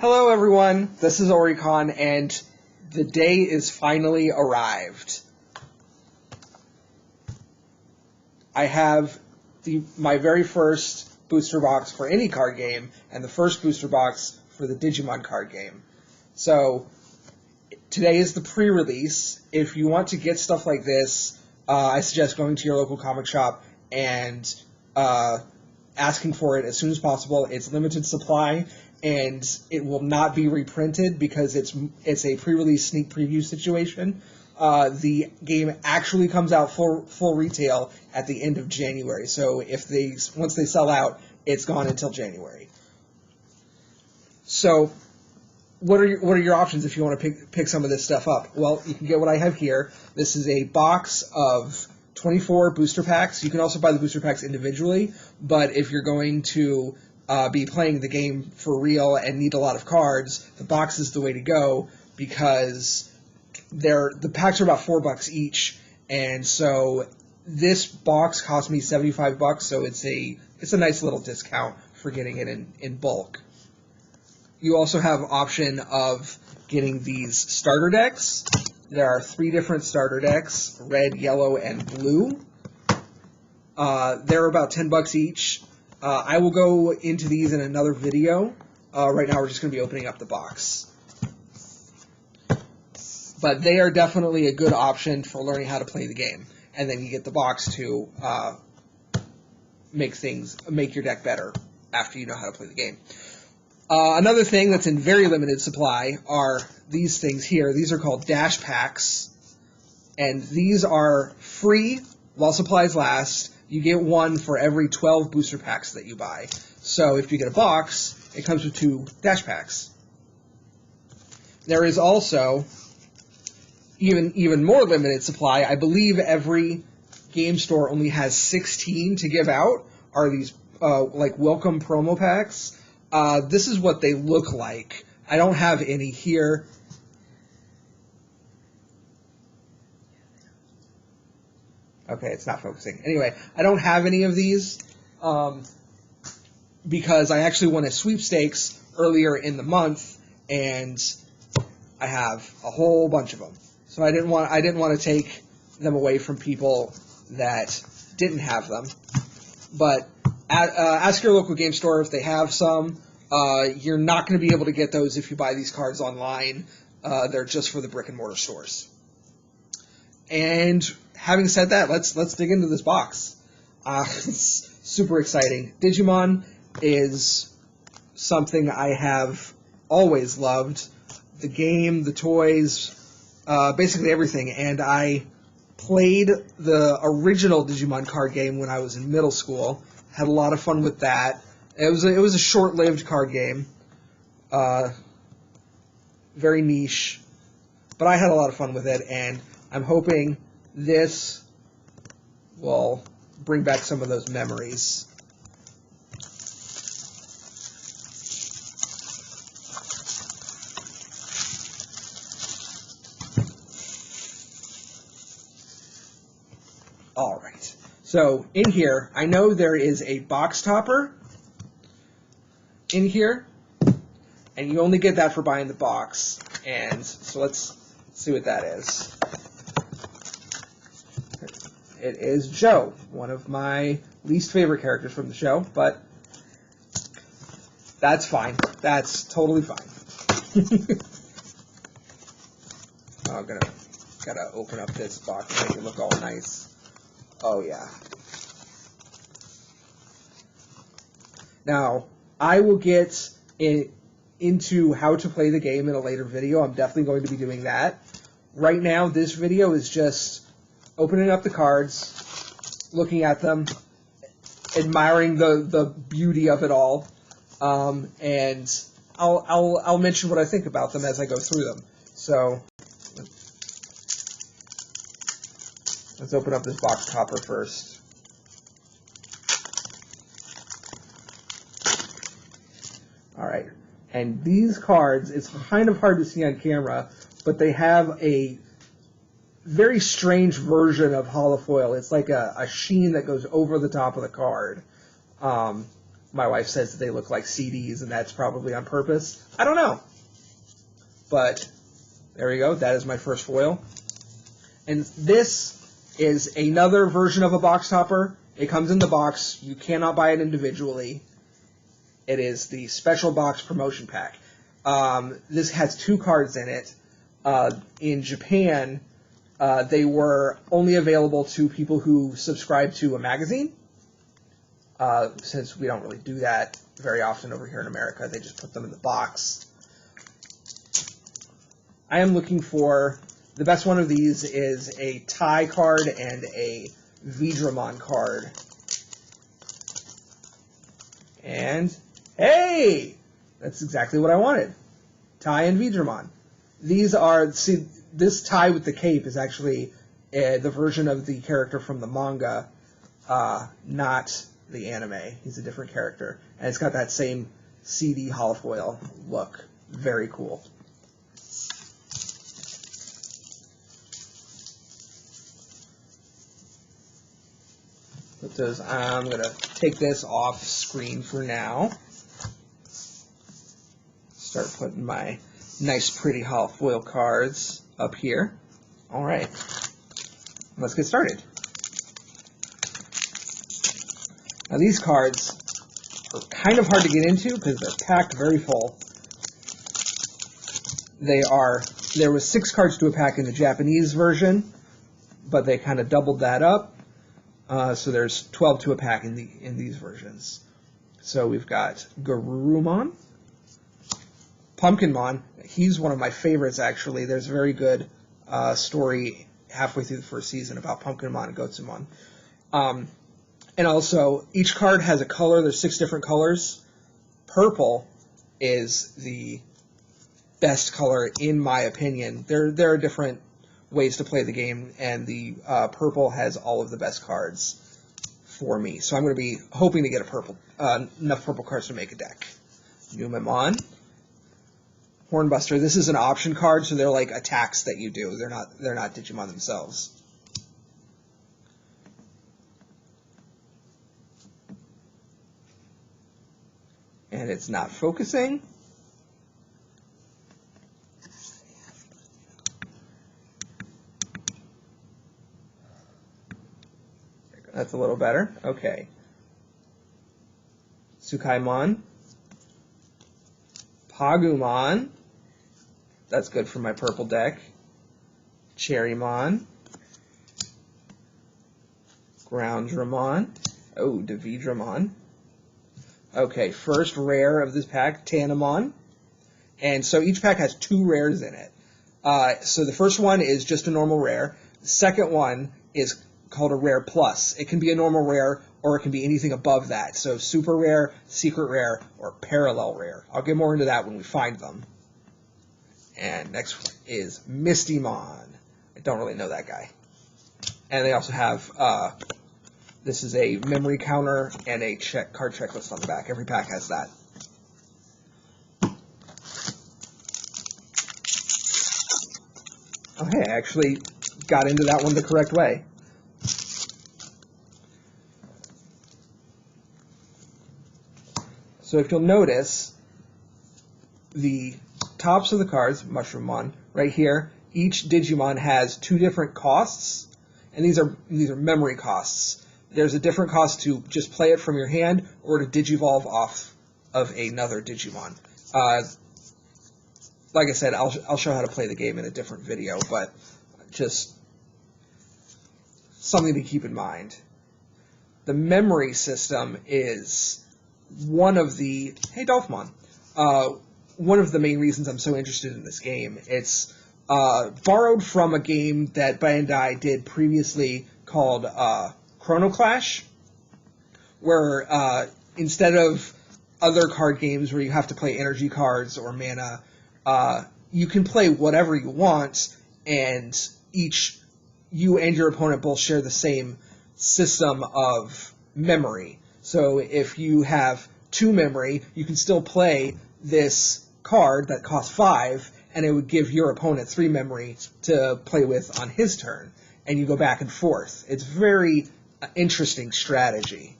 Hello everyone, this is Oricon, and the day is finally arrived. I have my very first booster box for any card game, and the first booster box for the Digimon card game. So, today is the pre-release. If you want to get stuff like this, I suggest going to your local comic shop and asking for it as soon as possible. It's limited supply, and it will not be reprinted because it's a pre-release sneak preview situation. The game actually comes out full retail at the end of January. So once they sell out, it's gone until January. So what are your options if you want to pick some of this stuff up? Well, you can get what I have here. This is a box of 24 booster packs. You can also buy the booster packs individually, but if you're going to be playing the game for real and need a lot of cards, the box is the way to go because the packs are about $4 each, and so this box cost me $75, so it's a nice little discount for getting it in bulk. You also have option of getting these starter decks. There are 3 different starter decks, red, yellow, and blue. They're about $10 each. I will go into these in another video. Right now we're just going to be opening up the box. But they are definitely a good option for learning how to play the game. And then you get the box to make your deck better after you know how to play the game. Another thing that's in very limited supply are these things here. These are called Dash Packs, and these are free while supplies last. You get one for every 12 booster packs that you buy. So if you get a box, it comes with 2 Dash Packs. There is also even more limited supply. I believe every game store only has 16 to give out. Are these like welcome promo packs? This is what they look like. I don't have any here. Okay, it's not focusing. Anyway, I don't have any of these because I actually won a sweepstakes earlier in the month, and I have a whole bunch of them. So I didn't want to take them away from people that didn't have them. But ask your local game store if they have some. You're not going to be able to get those if you buy these cards online. They're just for the brick and mortar stores. And having said that, let's dig into this box. It's super exciting. Digimon is something I have always loved. The game, the toys, basically everything. And I played the original Digimon card game when I was in middle school. Had a lot of fun with that. It was a short-lived card game, very niche, but I had a lot of fun with it, and I'm hoping this will bring back some of those memories. All right, so in here, I know there is a box topper in here, and you only get that for buying the box. And so let's see what that is. It is Joe, one of my least favorite characters from the show, but that's fine. That's totally fine. Oh, gotta open up this box and make it look all nice. Oh yeah. Now, I will get into how to play the game in a later video. I'm definitely going to be doing that. Right now, this video is just opening up the cards, looking at them, admiring the beauty of it all, and I'll mention what I think about them as I go through them. So let's open up this box topper first. All right, and these cards, it's kind of hard to see on camera, but they have a very strange version of holofoil. It's like a sheen that goes over the top of the card. My wife says that they look like CDs, and that's probably on purpose. I don't know. But there we go. That is my first foil. And this is another version of a box topper. It comes in the box. You cannot buy it individually. It is the special box promotion pack. This has 2 cards in it. In Japan, they were only available to people who subscribe to a magazine. Since we don't really do that very often over here in America, they just put them in the box. I am looking for, the best one of these is a Tai card and a Digimon card. And, hey! That's exactly what I wanted. Tai and Digimon. These are, see, this Tai with the cape is actually the version of the character from the manga, not the anime. He's a different character. And it's got that same CD holofoil look. Very cool. I'm going to take this off screen for now. Start putting my nice pretty holofoil cards up here. Alright, let's get started. Now these cards are kind of hard to get into because they're packed very full. There was 6 cards to a pack in the Japanese version, but they kind of doubled that up. So there's 12 to a pack in these versions. So we've got Garurumon, Pumpkinmon. He's one of my favorites, actually. There's a very good story halfway through the first season about Pumpkinmon and Gotsumon. And also, each card has a color. There's 6 different colors. Purple is the best color, in my opinion. There are different ways to play the game, and the purple has all of the best cards for me. So I'm going to be hoping to get enough purple cards to make a deck. Numemon, Hornbuster. This is an option card, so they're like attacks that you do. They're not Digimon themselves. And it's not focusing. That's a little better. Okay. Tsukaimon. Pagumon. That's good for my purple deck. Cherrymon. Groundramon. Oh, Davidramon. Okay, first rare of this pack, Tanamon. And so each pack has 2 rares in it. So the first one is just a normal rare. The second one is called a rare plus. It can be a normal rare, or it can be anything above that. So super rare, secret rare, or parallel rare. I'll get more into that when we find them. And next one is Mistymon. I don't really know that guy. And they also have, this is a memory counter and a card checklist on the back. Every pack has that. Oh, hey, I actually got into that one the correct way. So if you'll notice, the tops of the cards, Mushroomon, right here, each Digimon has 2 different costs, and these are memory costs. There's a different cost to just play it from your hand or to Digivolve off of another Digimon. Like I said, I'll show how to play the game in a different video, but just something to keep in mind. The memory system is one of the... Hey, Dolphmon. One of the main reasons I'm so interested in this game. It's borrowed from a game that Bandai did previously called Chrono Clash, where instead of other card games where you have to play energy cards or mana, you can play whatever you want, and you and your opponent both share the same system of memory. So if you have 2 memory, you can still play this card that costs 5, and it would give your opponent 3 memory to play with on his turn, and you go back and forth. It's very interesting strategy.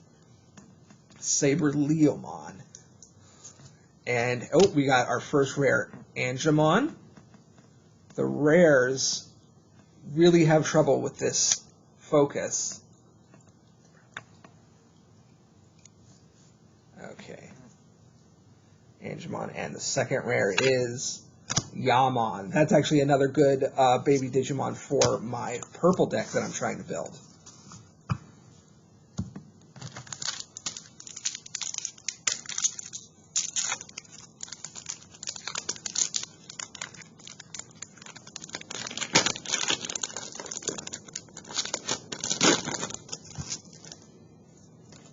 Saberleomon. And, oh, we got our first rare, Angemon. The rares really have trouble with this focus. Okay. Angemon. And the second rare is Yamon. That's actually another good baby Digimon for my purple deck that I'm trying to build.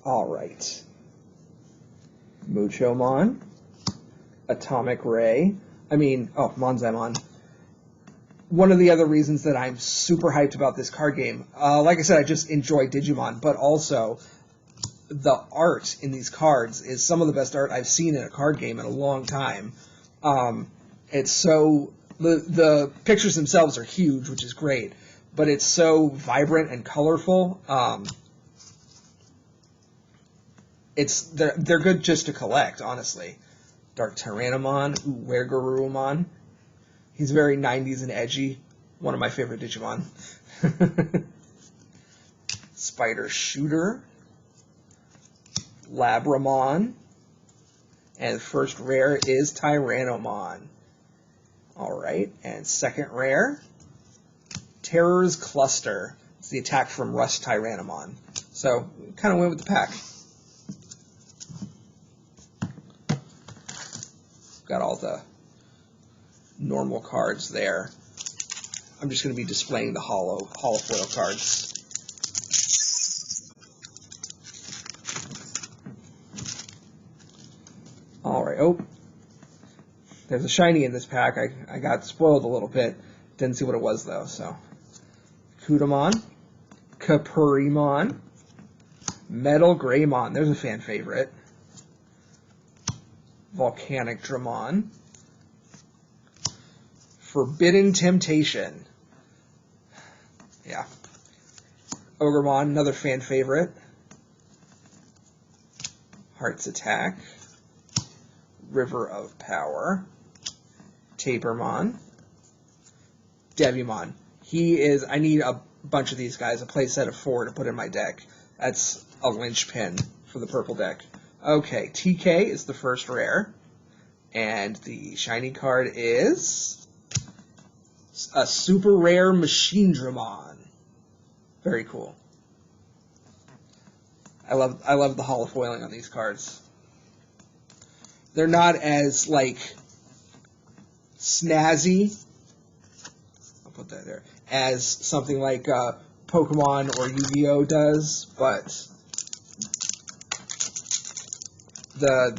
Alright. Muchomon. Atomic Ray. Monzaimon. One of the other reasons that I'm super hyped about this card game, like I said, I just enjoy Digimon, but also the art in these cards is some of the best art I've seen in a card game in a long time. It's so... The pictures themselves are huge, which is great, but it's so vibrant and colorful. They're good just to collect, honestly. Dark Tyrannomon, Wergarurumon. He's very 90s and edgy. One of my favorite Digimon. Spider Shooter. Labramon. And first rare is Tyrannomon. Alright, and second rare, Terror's Cluster. It's the attack from Rust Tyrannomon. So, kind of went with the pack. Got all the normal cards there. I'm just going to be displaying the holofoil cards. Alright, oh. There's a shiny in this pack. I got spoiled a little bit. Didn't see what it was, though, so. Kudamon. Kapurimon. Metal Greymon. There's a fan favorite. Volcanic Dramon. Forbidden Temptation. Yeah. Ogremon, another fan favorite. Heart's Attack. River of Power. Tapermon. Devimon. I need a bunch of these guys, a playset of 4 to put in my deck. That's a linchpin for the purple deck. Okay, TK is the first rare, and the shiny card is a super rare Machine Dramon. Very cool. I love the holofoiling on these cards. They're not as snazzy. I'll put that there as something like Pokemon or Yu-Gi-Oh does, but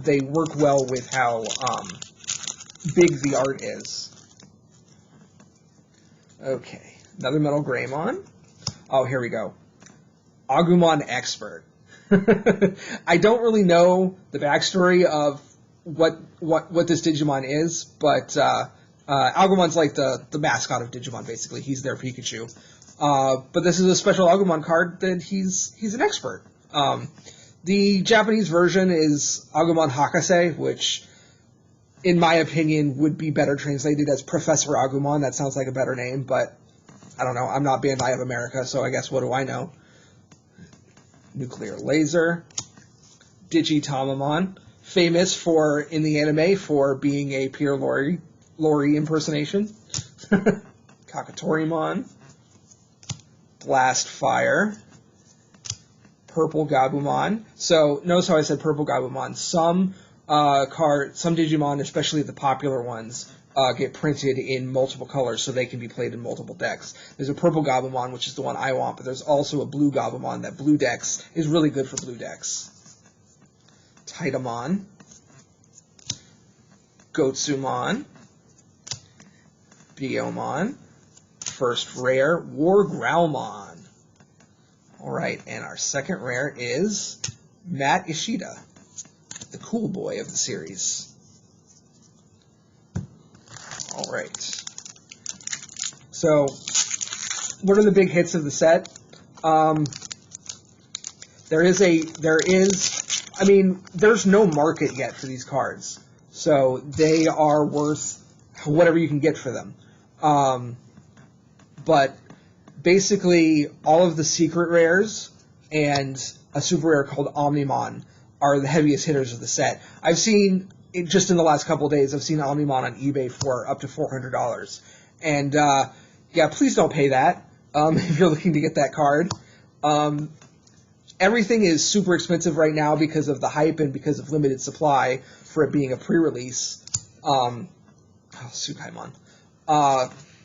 they work well with how big the art is. Okay, another Metal Greymon. Oh, here we go. Agumon Expert. I don't really know the backstory of what this Digimon is, but Agumon's like the mascot of Digimon, basically. He's their Pikachu. But this is a special Agumon card that he's an expert. The Japanese version is Agumon Hakase, which, in my opinion, would be better translated as Professor Agumon. That sounds like a better name, but I don't know. I'm not Bandai of America, so I guess what do I know? Nuclear Laser. Digitamamon, famous in the anime for being a Pierre Lorry impersonation. Kakatorimon. Blast Fire. Purple Gabumon. So notice how I said Purple Gabumon. Some Digimon, especially the popular ones, get printed in multiple colors so they can be played in multiple decks. There's a Purple Gabumon, which is the one I want, but there's also a Blue Gabumon that blue decks is really good for blue decks. Titamon. Gotsumon. Biomon. First rare, War Growlmon. Alright, and our second rare is Matt Ishida, the cool boy of the series. Alright. So, what are the big hits of the set? There is I mean, there's no market yet for these cards, so they are worth whatever you can get for them. But basically, all of the secret rares and a super rare called Omnimon are the heaviest hitters of the set. I've seen, just in the last couple of days, I've seen Omnimon on eBay for up to $400. And, yeah, please don't pay that if you're looking to get that card. Everything is super expensive right now because of the hype and because of limited supply for it being a pre-release. Sukaimon.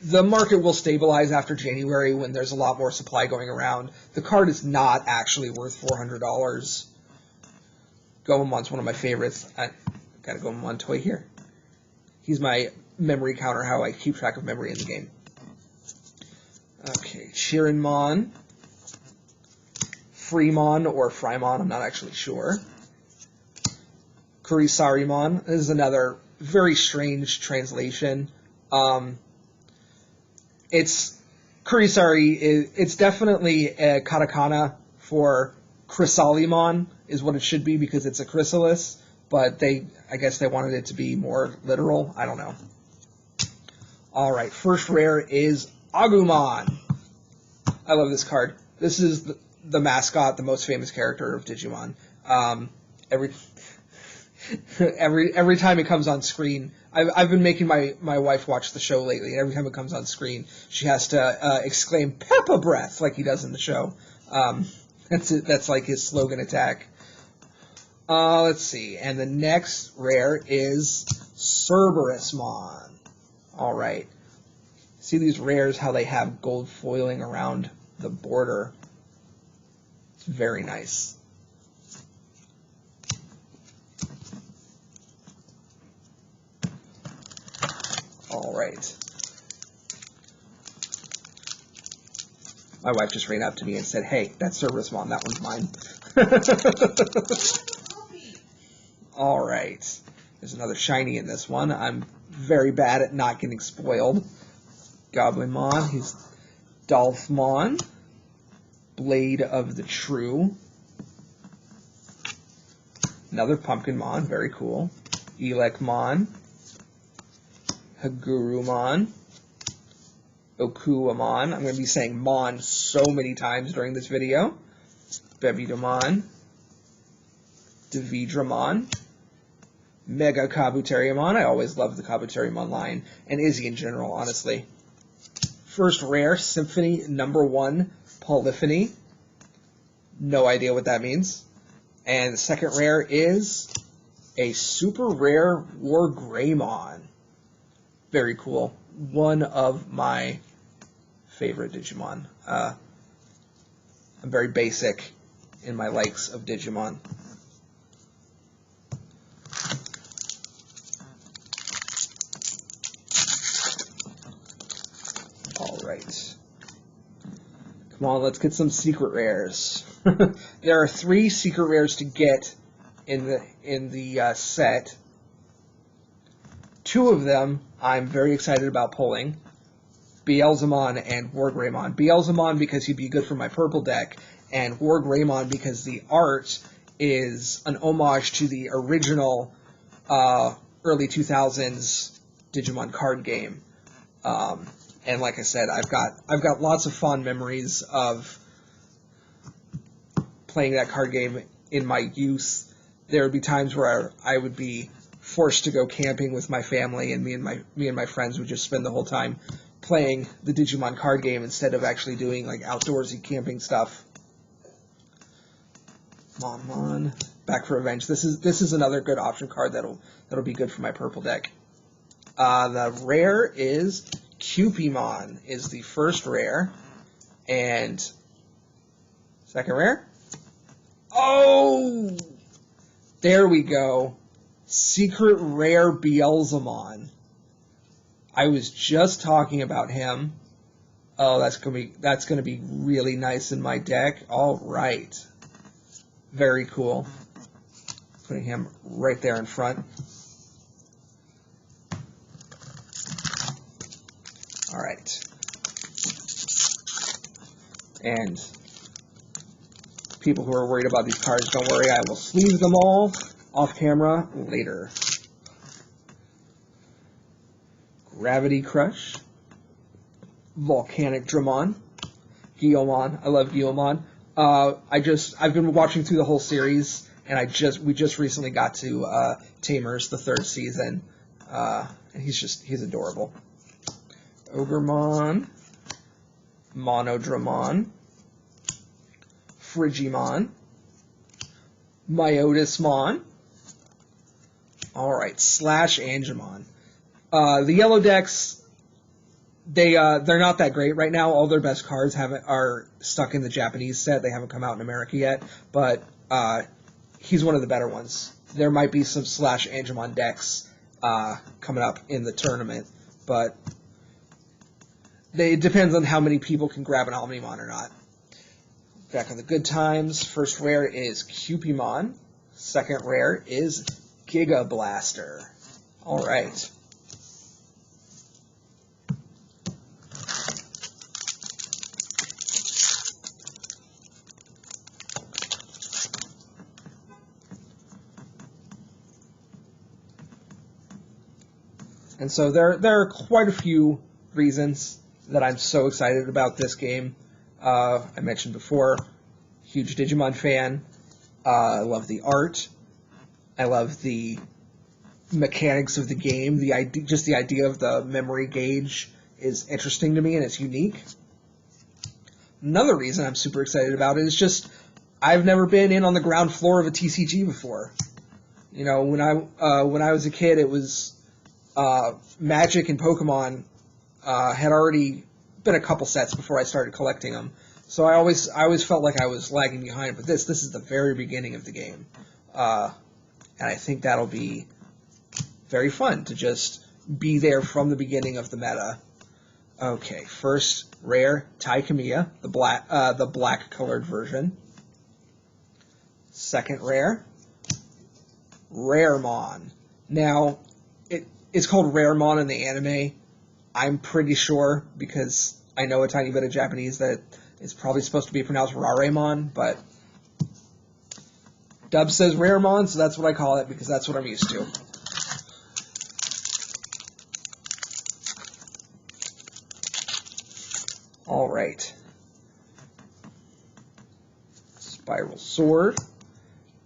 The market will stabilize after January when there's a lot more supply going around. The card is not actually worth $400. Goemon's one of my favorites. I got a Goemon toy here. He's my memory counter, how I keep track of memory in the game. Okay, Chirinmon. Freemon or Frymon, I'm not actually sure. Kurisarimon. This is another very strange translation. It's Kurisari. It's definitely a katakana for Chrysalimon is what it should be because it's a chrysalis, but I guess they wanted it to be more literal. I don't know. All right, first rare is Agumon. I love this card. This is the mascot, the most famous character of Digimon. Every time it comes on screen, I've been making my wife watch the show lately, and every time it comes on screen, she has to exclaim "Peppa Breath" like he does in the show. That's like his slogan attack. Let's see, and the next rare is Cerberusmon. All right, see these rares, how they have gold foiling around the border. It's very nice. All right. My wife just ran up to me and said, "Hey, that's Cerberusmon. That one's mine." All right. There's another shiny in this one. I'm very bad at not getting spoiled. Goblinmon. He's Dolphmon. Blade of the True. Another Pumpkinmon. Very cool. Elekmon. Hagurumon. Okuamon. I'm going to be saying Mon so many times during this video. Bebidamon. Davidramon. Mega Kabuterimon. I always love the Kabuterimon line. And Izzy in general, honestly. First rare, Symphony #1 Polyphony. No idea what that means. And the second rare is a super rare Wargreymon. Very cool. One of my favorite Digimon. I'm very basic in my likes of Digimon. Alright. Come on, let's get some secret rares. There are 3 secret rares to get in the set. 2 of them I'm very excited about pulling. Beelzemon and Wargreymon. Beelzemon because he'd be good for my purple deck, and Wargreymon because the art is an homage to the original early 2000s Digimon card game. And like I said, I've got lots of fond memories of playing that card game in my youth. There would be times where I would be forced to go camping with my family, and me and my friends would just spend the whole time playing the Digimon card game instead of actually doing like outdoorsy camping stuff. Mon, Back for Revenge. This is another good option card that'll be good for my purple deck. The rare is Cupimon is the first rare, and second rare. Oh, there we go. Secret rare Beelzemon. I was just talking about him. Oh, that's gonna be really nice in my deck. All right, very cool. Putting him right there in front. All right, and People who are worried about these cards, don't worry, I will sleeve them all off camera later. Gravity Crush, Volcanic Dramon, Guilmon. I love Guilmon. I've been watching through the whole series, and we just recently got to Tamers, the 3rd season, and he's adorable. Ogremon, Monodramon, Frigimon, Myotismon. All right, Slash Angemon. The yellow decks, they're not that great right now. All their best cards are stuck in the Japanese set. They haven't come out in America yet, but he's one of the better ones. There might be some Slash Angemon decks coming up in the tournament, but it depends on how many people can grab an Omnimon or not. Back on the good times, first rare is Cupimon. Second rare is Giga Blaster. All right. And so there are quite a few reasons that I'm so excited about this game. I mentioned before, huge Digimon fan. I love the art. I love the mechanics of the game. Just the idea of the memory gauge is interesting to me, and it's unique. Another reason I'm super excited about it is just I've never been in on the ground floor of a TCG before. You know, when I was a kid, it was Magic and Pokemon had already been a couple sets before I started collecting them. So I always felt like I was lagging behind. But this is the very beginning of the game, and I think that'll be very fun to just be there from the beginning of the meta. Okay, first rare Taikamiya, the black colored version. Second rare Raremon. Now it's called Raremon in the anime. I'm pretty sure, because I know a tiny bit of Japanese, that it's probably supposed to be pronounced Raremon, but dub says Raremon, so that's what I call it, because that's what I'm used to. All right. Spiral Sword,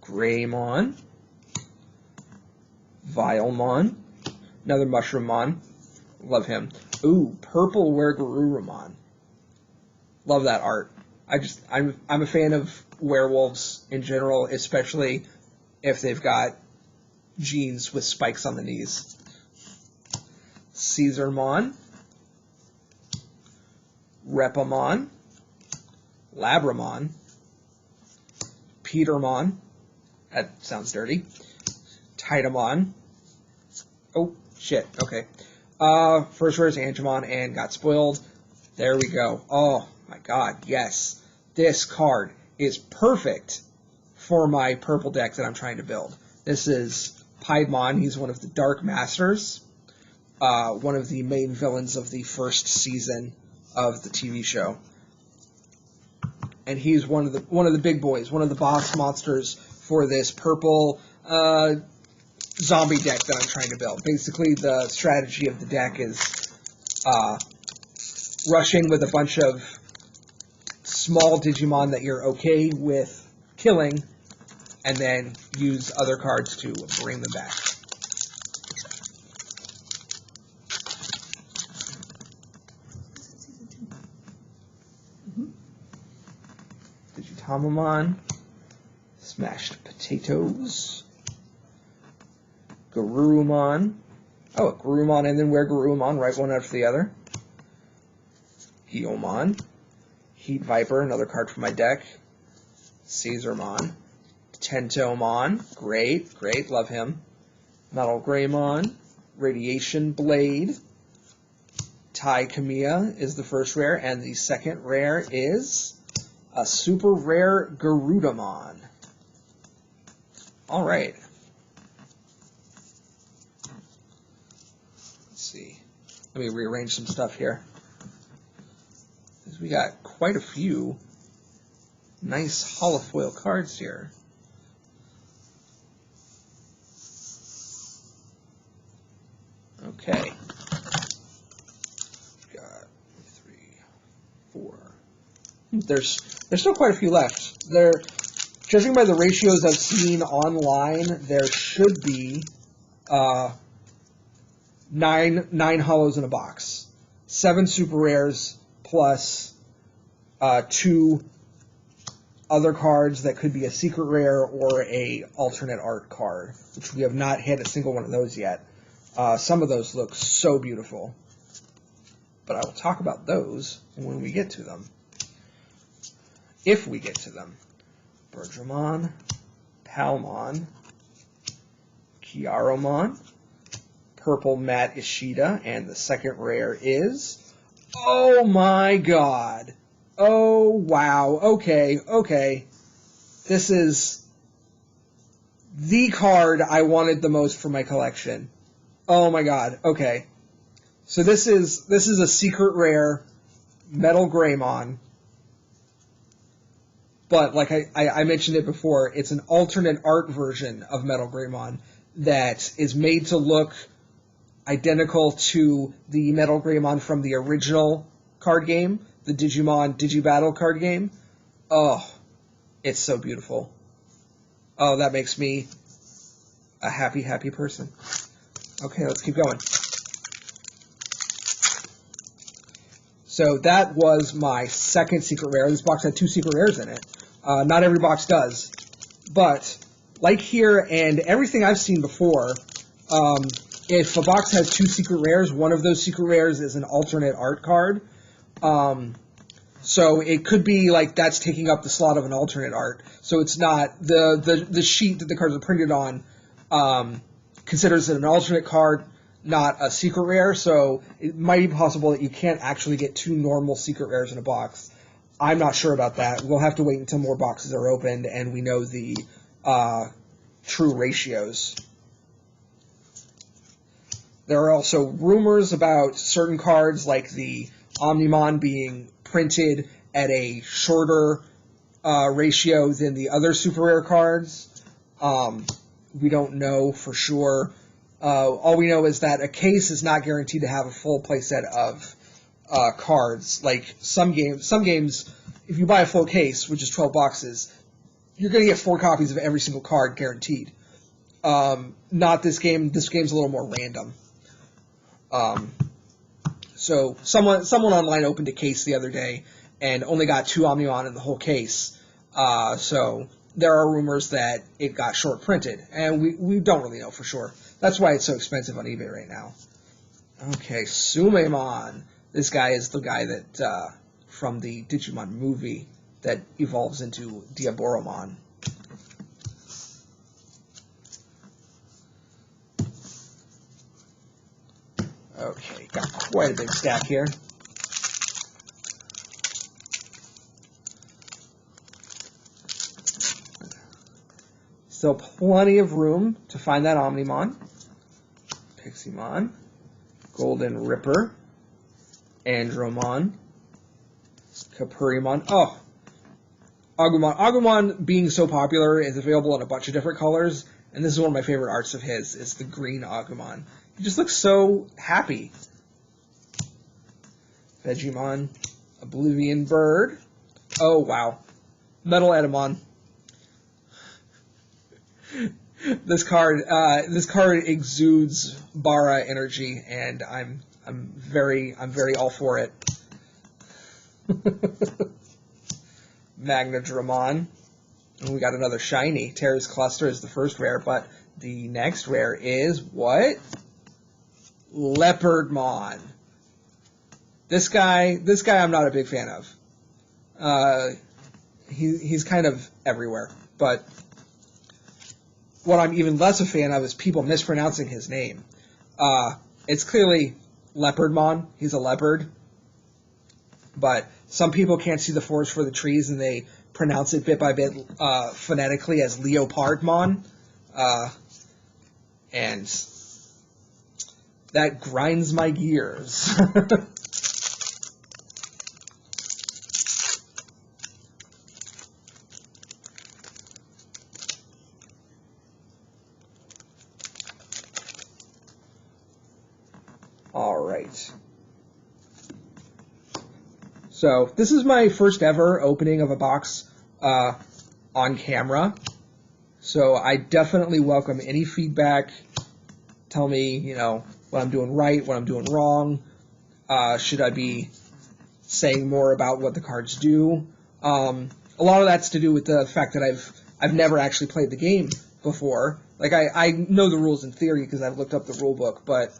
Greymon, Vilemon, another Mushroomon. Love him. Ooh, Purple Wergarurumon. Love that art. I'm a fan of werewolves in general, especially if they've got jeans with spikes on the knees. Caesarmon, Repamon, Labramon, Petermon. That sounds dirty. Titamon. Oh, shit. Okay. First rare is Angemon and got spoiled. There we go. Oh, my God. Yes. This card is perfect for my purple deck that I'm trying to build. This is Piedmon. He's one of the Dark Masters. One of the main villains of the first season of the TV show. And he's one of the big boys, one of the boss monsters for this purple zombie deck that I'm trying to build. Basically, the strategy of the deck is rush in with a bunch of small Digimon that you're okay with killing, and then use other cards to bring them back. Digitamamon, Smashed Potatoes, Garurumon. Oh, Garurumon and then Wergarurumon, right one after the other. Guilmon, Heat Viper, another card from my deck. Caesarmon, Tentomon, great, love him. Metal Greymon, Radiation Blade. Taikamiya is the first rare, and the second rare is a super rare Garudamon. All right. Let's see. Let me rearrange some stuff here. We got quite a few Nice holofoil cards here. Okay. Got 3, 4. There's still quite a few left. Judging by the ratios I've seen online, there should be 9 holos in a box. 7 super rares plus 2 other cards that could be a secret rare or a alternate art card, which we have not hit a single one of those yet. Some of those look so beautiful, but I will talk about those when we get to them. If we get to them. Bergermon, Palmon, Chiaromon, Purple Matte Ishida, and the second rare is... Oh my god! Oh, wow. Okay. This is the card I wanted the most for my collection. Oh my god. Okay. So this is a secret rare Metal Greymon. But like I mentioned it before, it's an alternate art version of Metal Greymon that is made to look identical to the Metal Greymon from the original card game, the Digimon Digibattle card game. Oh, it's so beautiful. Oh, that makes me a happy, happy person. Okay, let's keep going. So that was my second secret rare. This box had 2 secret rares in it. Not every box does. But, like here and everything I've seen before, if a box has 2 secret rares, one of those secret rares is an alternate art card. So it could be like that's taking up the slot of an alternate art. So it's not the sheet that the cards are printed on considers it an alternate card, not a secret rare. So it might be possible that you can't actually get 2 normal secret rares in a box. I'm not sure about that. We'll have to wait until more boxes are opened and we know the true ratios. There are also rumors about certain cards, like the Omnimon being printed at a shorter ratio than the other super rare cards. We don't know for sure. All we know is that a case is not guaranteed to have a full playset of cards. Like some games, if you buy a full case, which is 12 boxes, you're going to get 4 copies of every single card guaranteed. Not this game. This game's a little more random. So someone online opened a case the other day and only got 2 Omnimon in the whole case. So there are rumors that it got short printed, and we don't really know for sure. That's why it's so expensive on eBay right now. Okay, Sumemon. This guy is the guy that from the Digimon movie that evolves into Diaboromon. Okay, got quite a big stack here. Still plenty of room to find that Omnimon, Piximon, Golden Ripper, Andromon, Capurimon. Oh, Agumon. Agumon, being so popular, is available in a bunch of different colors, and this is one of my favorite arts of his, is the green Agumon. He just looks so happy. Vegemon, Oblivion Bird. Oh, wow. Metal Edamon. This card exudes Bara energy, and I'm very all for it. Magnadramon. And we got another shiny. Terra's Cluster is the first rare, but the next rare is what? Leopardmon. This guy I'm not a big fan of. He's kind of everywhere, but what I'm even less a fan of is people mispronouncing his name. It's clearly Leopardmon. He's a leopard. But some people can't see the forest for the trees, and they pronounce it bit by bit phonetically as Leopardmon. And that grinds my gears. right. So this is my first ever opening of a box on camera. So I definitely welcome any feedback. Tell me, you know, what I'm doing right, what I'm doing wrong. Should I be saying more about what the cards do? A lot of that's to do with the fact that I've never actually played the game before. Like, I know the rules in theory because I've looked up the rule book, but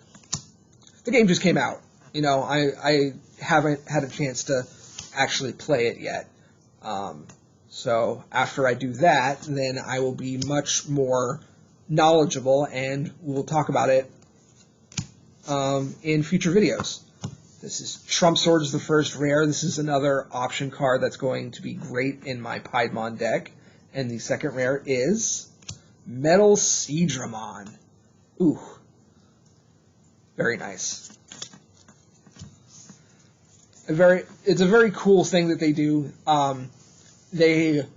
the game just came out. You know, I haven't had a chance to actually play it yet. So after I do that, then I will be much more knowledgeable, and we'll talk about it in future videos. This is Trump Swords, the first rare. This is another option card that's going to be great in my Piedmon deck. And the second rare is Metal Seadramon. Ooh. Very nice. It's a very cool thing that they do. They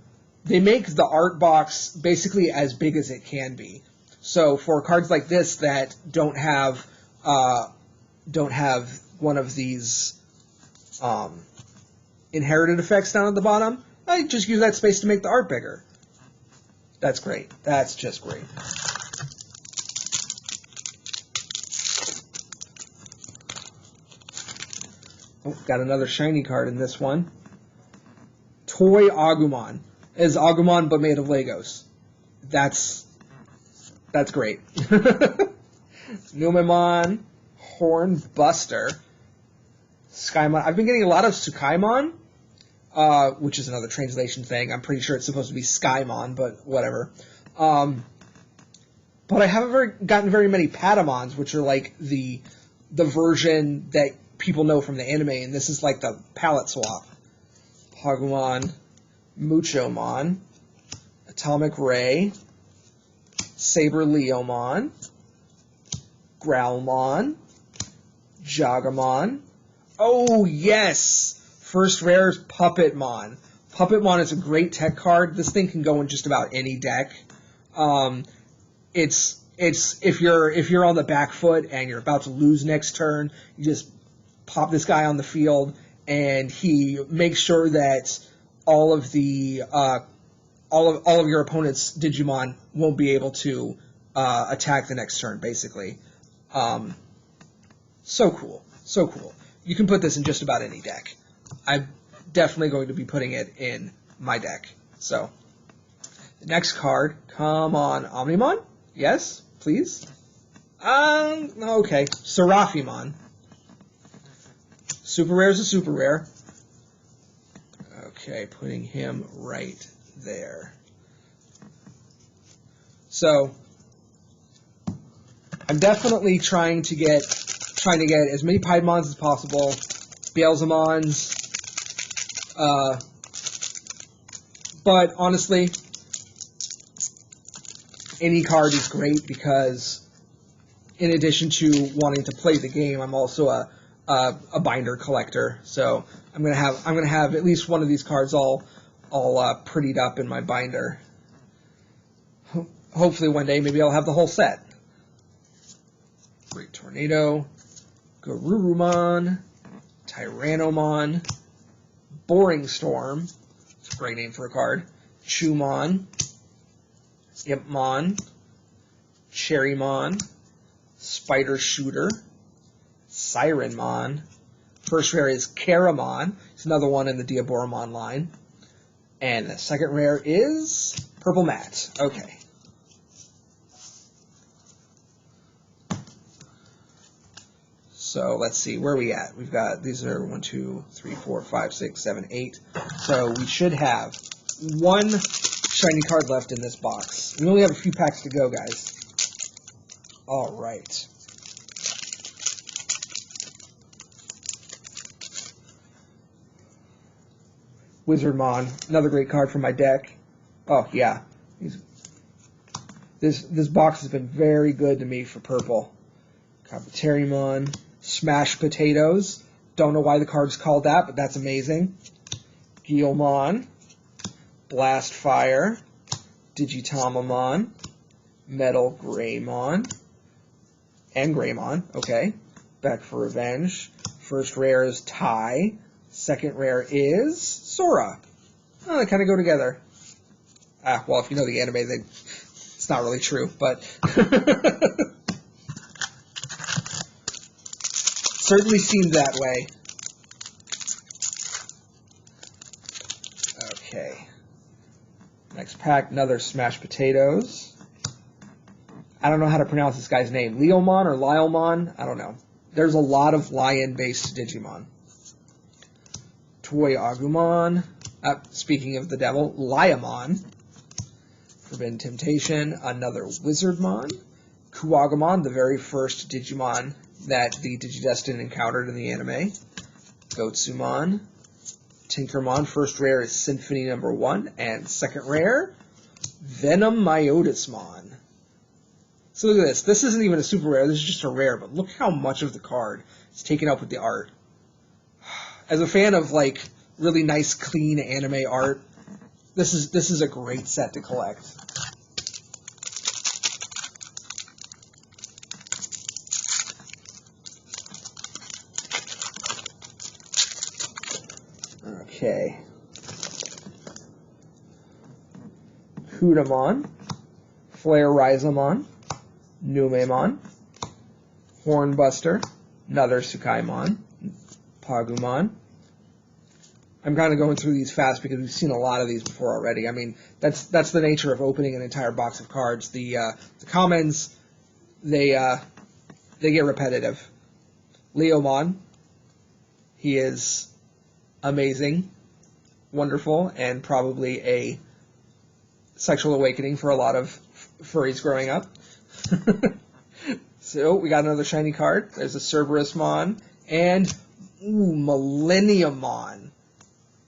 make the art box basically as big as it can be. So for cards like this that don't have one of these inherited effects down at the bottom, I just use that space to make the art bigger. That's great. That's just great. Oh, got another shiny card in this one. Toy Agumon. Is Agumon but made of Legos. That's great. Numemon, Hornbuster, Skymon. I've been getting a lot of Tsukaimon, which is another translation thing. I'm pretty sure it's supposed to be Skymon, but whatever. But I haven't gotten very many Patamons, which are like the version that people know from the anime, and this is like the palette swap. Pagumon, Muchomon, Atomic Ray, Saber Leomon, Growlmon, Jagamon. Oh, yes! First rare is Puppetmon. Puppetmon is a great tech card. This thing can go in just about any deck. It's if you're on the back foot and you're about to lose next turn, you just pop this guy on the field, and he makes sure that all of your opponent's Digimon won't be able to attack the next turn, basically. So cool. So cool. You can put this in just about any deck. I'm definitely going to be putting it in my deck. So, the next card, come on, Omnimon? Yes, please? Okay, Seraphimon. Super rare is a super rare. Okay, putting him right there. So, I'm definitely trying to get as many Piedmons as possible, Beelzemons, but honestly, any card is great because, in addition to wanting to play the game, I'm also a binder collector. So I'm gonna have at least one of these cards all prettied up in my binder. Hopefully one day maybe I'll have the whole set. Great Tornado, Garurumon, Tyrannomon, Boring Storm. It's a great name for a card. Chumon, Impmon, Cherrymon, Spider Shooter, Sirenmon. First rare is Karamon. It's another one in the Diaboromon line. And the second rare is Purple Matte. Okay. So let's see, where are we at? We've got, these are 1, 2, 3, 4, 5, 6, 7, 8. So we should have one shiny card left in this box. We only have a few packs to go, guys. All right. Wizardmon, another great card from my deck. Oh, yeah. This box has been very good to me for purple. Kabuterimon, Smash Potatoes. Don't know why the card's called that, but that's amazing. Guilmon, Blast Fire, Digitamamon, Metal Greymon, and Greymon, okay. Back for Revenge. First rare is Tai. Second rare is Sora. Oh, they kind of go together. Well, if you know the anime, it's not really true, but certainly seemed that way. Okay. Next pack, another Smashed Potatoes. I don't know how to pronounce this guy's name. Leomon or Lylemon? I don't know. There's a lot of lion-based Digimon. Toy Agumon. Speaking of the devil, Liamon. Forbidden Temptation. Another Wizardmon. Kuwagamon, the very first Digimon that the Digidestined encountered in the anime. Gotsumon. Tinkermon. First rare is Symphony number 1. And second rare, Venom Myotismon. So look at this. This isn't even a super rare. This is just a rare. But look how much of the card is taken up with the art. As a fan of like really nice, clean anime art, this is a great set to collect. Okay. Kudamon, Flare Rhizomon, Numemon, Hornbuster, another Tsukaimon, Pagumon. I'm kind of going through these fast because we've seen a lot of these before already. I mean, that's the nature of opening an entire box of cards. The commons, they get repetitive. Leomon, he is amazing, wonderful, and probably a sexual awakening for a lot of furries growing up. So we got another shiny card. There's a Cerberusmon and Millenniumon.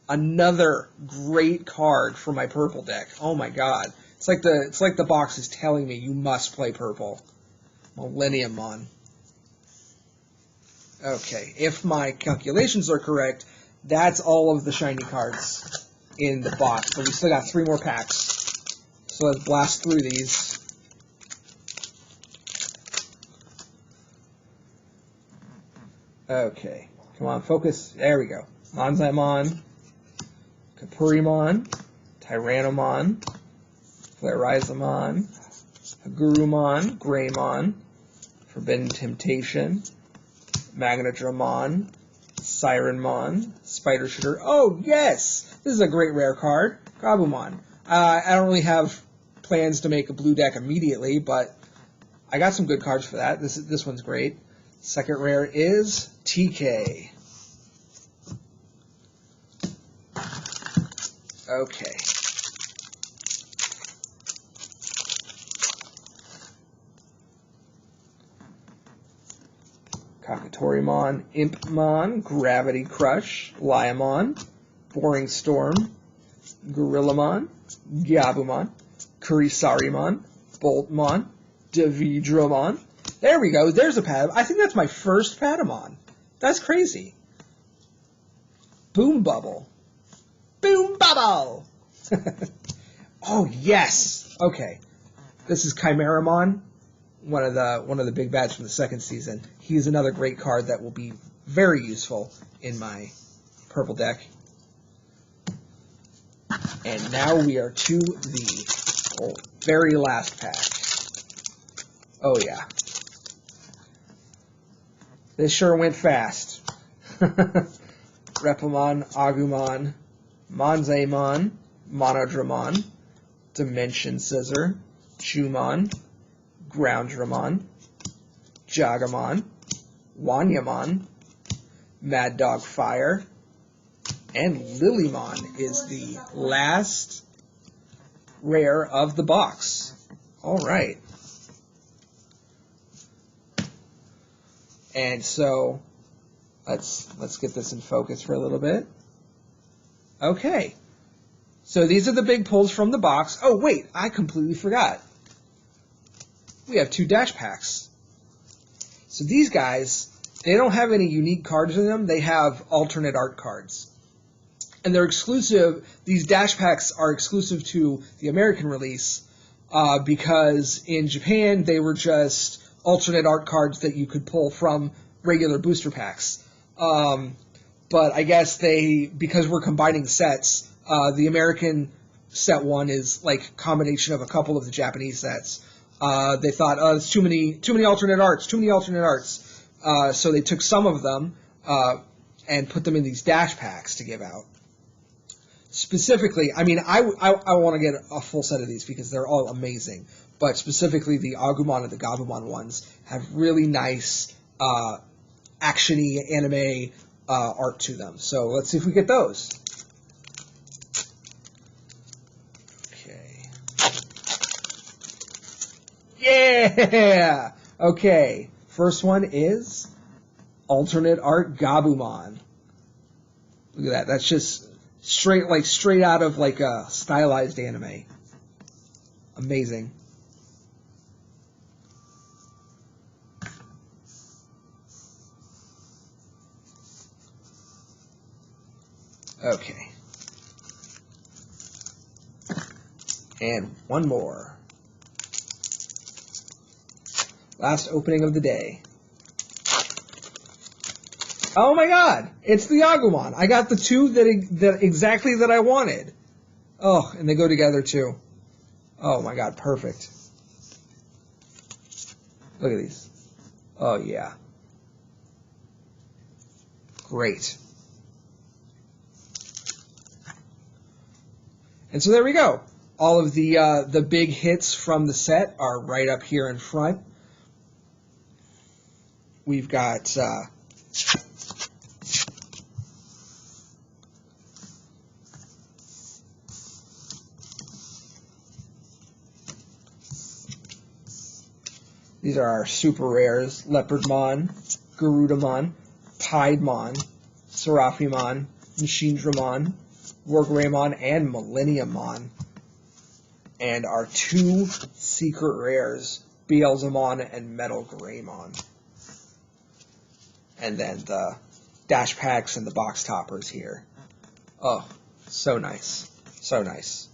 Another great card for my purple deck. Oh my god. It's like the box is telling me you must play purple. Millenniumon. Okay, if my calculations are correct, that's all of the shiny cards in the box. But we still got 3 more packs. So let's blast through these. Okay, come on, focus. There we go. Manzaimon, Kapurimon, Tyrannomon, Flarizamon, Hagurumon, Greymon, Forbidden Temptation, Magnadramon, Sirenmon, Spider Shooter. Oh, yes! This is a great rare card. Gabumon. I don't really have plans to make a blue deck immediately, but I got some good cards for that. This one's great. Second rare is TK. Okay. Kakatorimon, Impmon, Gravity Crush, Liamon, Boring Storm, Gorillamon, Gabumon, Kurisarimon, Boltmon, Davidramon. There we go. There's a Patamon. I think that's my first Patamon. That's crazy. Boom Bubble. Boom Bubble! Oh, yes! Okay. This is Chimeramon, one of the big bads from the second season. He is another great card that will be very useful in my purple deck. And now we are to the very last pack. Oh, yeah. This sure went fast. Repamon, Agumon, Manzaimon, Monodramon, Dimension Scissor, Chumon, Groundramon, Jagamon, Wanyamon, Mad Dog Fire, and Lilymon is the last rare of the box. All right. And so let's get this in focus for a little bit. Okay. So these are the big pulls from the box. Oh, wait, I completely forgot. We have 2 dash packs. So these guys, they don't have any unique cards in them. They have alternate art cards. And they're exclusive. These dash packs are exclusive to the American release because in Japan, they were just alternate art cards that you could pull from regular booster packs. But I guess because we're combining sets, the American set one is like a combination of a couple of the Japanese sets. They thought, it's too many alternate arts, so they took some of them and put them in these dash packs to give out. Specifically, I mean, I want to get a full set of these because they're all amazing. But specifically, the Agumon and the Gabumon ones have really nice action-y anime art to them. So let's see if we get those. Okay. Yeah! Okay. First one is alternate art Gabumon. Look at that. That's just straight out of like a stylized anime. Amazing. Okay. And one more. Last opening of the day. Oh my god! It's the Agumon! I got the two that exactly that I wanted. Oh, and they go together too. Oh my god, perfect. Look at these. Oh yeah. Great. And so there we go. All of the big hits from the set are right up here in front. We've got these are our super rares: Leopardmon, Garudamon, Piedmon, Seraphimon, Machinedramon, Wargreymon, and Millenniummon. And our two secret rares, Beelzemon and Metal Greymon. And then the dash packs and the box toppers here. Oh, so nice. So nice.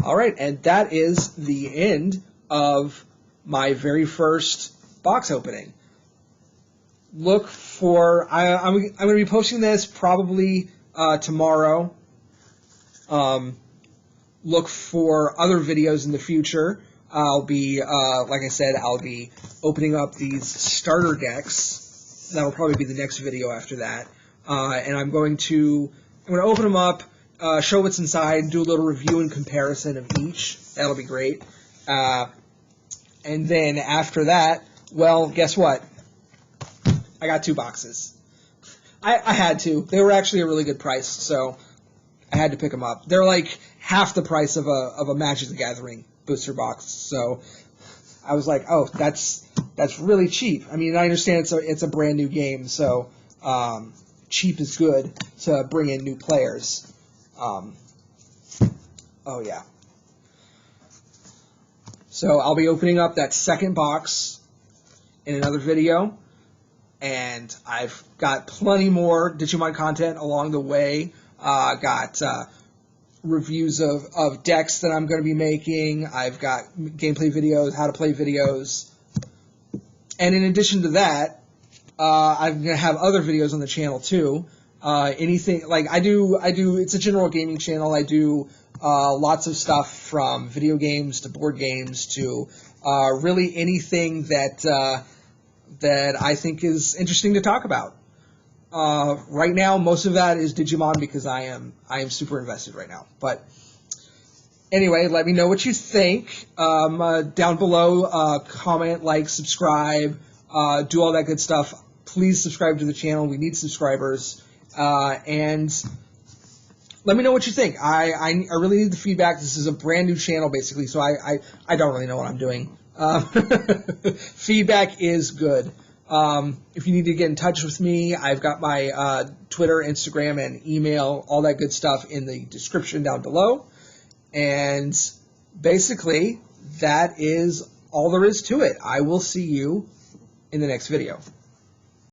Alright, and that is the end of my very first box opening. Look for... I'm going to be posting this probably tomorrow. Look for other videos in the future. I'll be, like I said, I'll be opening up these starter decks. That'll probably be the next video after that. And I'm going to open them up, show what's inside, do a little review and comparison of each. That'll be great. And then after that, well, guess what? I got 2 boxes. I had to. They were actually a really good price, so I had to pick them up. They're like half the price of a Magic the Gathering booster box, so I was like, oh, that's really cheap. I mean, I understand it's a brand new game, so cheap is good to bring in new players. Oh yeah. So I'll be opening up that second box in another video, and I've got plenty more Digimon content along the way. Got reviews of decks that I'm going to be making. I've got gameplay videos, how to play videos. And in addition to that, I'm going to have other videos on the channel too. Anything, like I do, it's a general gaming channel. I do lots of stuff from video games to board games to really anything that I think is interesting to talk about. Right now, most of that is Digimon because I am super invested right now. But anyway, let me know what you think. Down below, comment, like, subscribe, do all that good stuff. Please subscribe to the channel. We need subscribers. And let me know what you think. I really need the feedback. This is a brand new channel, basically, so I don't really know what I'm doing. Feedback is good. If you need to get in touch with me, I've got my Twitter, Instagram, and email, all that good stuff in the description down below. And basically, that is all there is to it. I will see you in the next video.